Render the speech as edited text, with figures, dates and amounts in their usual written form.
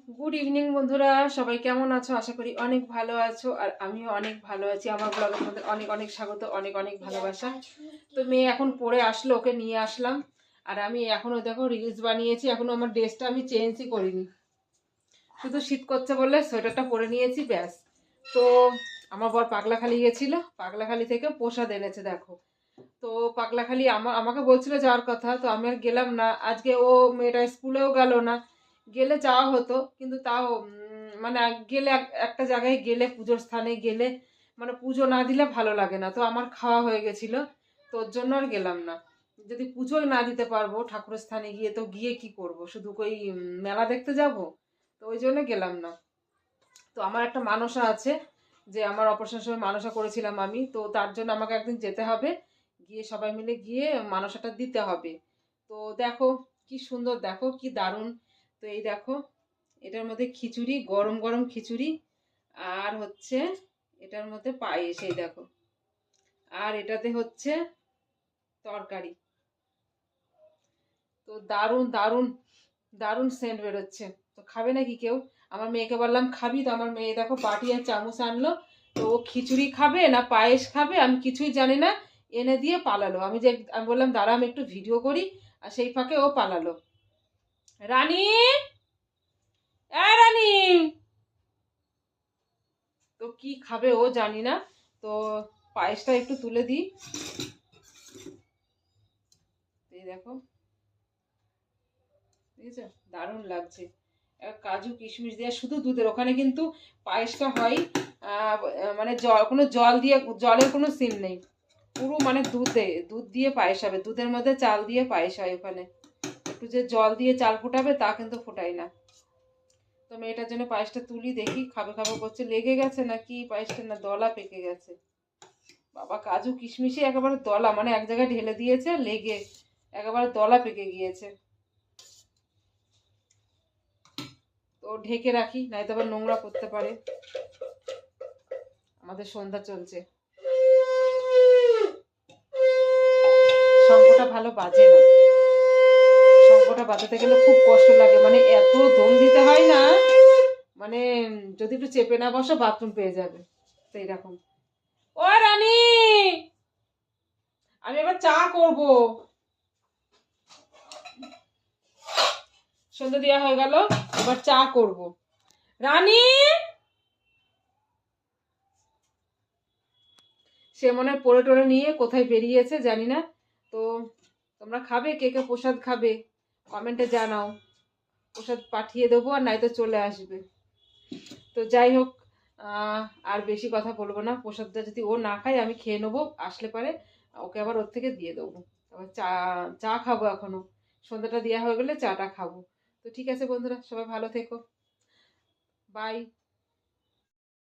Good evening বন্ধুরা, সবাই কেমন আছো? আশা করি অনেক ভালো আছো, আর আমিও অনেক ভালো আছি। আমার ব্লগে তোমাদের অনেক অনেক স্বাগত, অনেক অনেক ভালোবাসা। তো মেয়ে এখন পড়ে আসলো, ওকে নিয়ে আসলাম। আর আমি এখনো দেখো রিলস বানিয়েছি, এখনো আমার ড্রেসটা আমি চেঞ্জই করিনি। শুধু শীত করছে বলে সোয়েটারটা পরে নিয়েছি, ব্যাস। তো আমার বর পাগলাখালি গেছিল, পাগলাখালি থেকে প্রসাদ এনেছে দেখো। তো পাগলাখালি আমাকে বলছিল যাওয়ার কথা, তো আমি আর গেলাম না। আজকে ও মেয়েটা স্কুলেও গেল না, গেলে যাওয়া হতো, কিন্তু তাও মানে গেলে একটা জায়গায় গেলে, পুজোর স্থানে গেলে মানে পুজো না দিলে ভালো লাগে না। তো আমার খাওয়া হয়ে গেছিল, তোর জন্য আর গেলাম না। যদি পুজো না দিতে পারবো ঠাকুরের স্থানে গিয়ে, তো গিয়ে কি করব? শুধু কই মেলা দেখতে যাব? তো ওই জন্য গেলাম না। তো আমার একটা মানসা আছে, যে আমার অপারেশনের সময় মানসা করেছিলাম আমি, তো তার জন্য আমাকে একদিন যেতে হবে, গিয়ে সবাই মিলে গিয়ে মানসাটা দিতে হবে। তো দেখো কি সুন্দর, দেখো কি দারুণ। তো এই দেখো, এটার মধ্যে খিচুড়ি, গরম গরম খিচুড়ি, আর হচ্ছে এটার মধ্যে পায়েস, এই দেখো। আর এটাতে হচ্ছে তরকারি। তো দারুণ দারুণ দারুণ সেন্ট বেরোচ্ছে। তো খাবে নাকি কেউ? আমার মেয়েকে বললাম খাবি, তো আমার মেয়ে দেখো বাটি আর চামচ আনলো। তো ও খিচুড়ি খাবে না পায়েস খাবে আমি কিছুই জানি না, এনে দিয়ে পালালো। আমি বললাম দাঁড়া আমি একটু ভিডিও করি, আর সেই ফাঁকে ও পালালো। রানী, রানী, তো কি খাবে ও জানি না। তো পায়েসটা একটু তুলে দিই। এই দেখো, বুঝেছো, দারুণ লাগছে। কাজু কিশমিশ দিয়ে শুধু দুধের, ওখানে কিন্তু পায়েসটা হয় মানে কোনো জল দিয়ে, জলের কোনো সিন নেই, পুরো মানে দুধ দিয়ে পায়েস হবে। দুধের মধ্যে চাল দিয়ে পায়েস হয় ওখানে। একটু যে জল দিয়ে চাল ফোটাবে তা কিন্তু ফোটাই না। তো মেয়েটার জন্য পায়েসটা তুলি, দেখি খাবে খাবে করছে। লেগে গেছে নাকি পায়েসটা, না দলা পেকে গেছে? বাবা, কাজু কিশমিশে একেবারে দলা, মানে এক জায়গায় ঢেলে দিয়েছে, লেগে একেবারে দলা পেকে গিয়েছে। তো ঢেকে রাখি, নয়তো আবার নোংরা করতে পারে। আমাদের সন্ধ্যা চলছে, শঙ্খটা ভালো বাজে না। শঙ্খটা বাজাতে গেলে খুব কষ্ট লাগে, মানে এত দম দিতে হয় না, মানে যদি একটু চেপে না বসো বাথরুম পেয়ে যাবে। তো এইরকম। ও রানী, আমি এবার চা করব। সন্ধ্যা দেওয়া হয়ে গেল, এবার চা করব। রানী, সে মনে হয় পড়ে টরে নিয়ে কোথায় বেরিয়েছে জানি না। তো তোমরা খাবে, কে কে প্রসাদ খাবে কমেন্টে জানাও, প্রসাদ পাঠিয়ে দেবো, আর নয়তো চলে আসবে। তো যাই হোক, আর বেশি কথা বলবো না। প্রসাদটা যদি ও না খায় আমি খেয়ে নেবো, আসলে পারে ওকে আবার ওর থেকে দিয়ে দেবো। আবার চা চা খাবো এখনো, সন্ধ্যাটা দেওয়া হয়ে গেলে চাটা খাবো। তো ঠিক আছে বন্ধুরা, সবাই ভালো থেকো, বাই।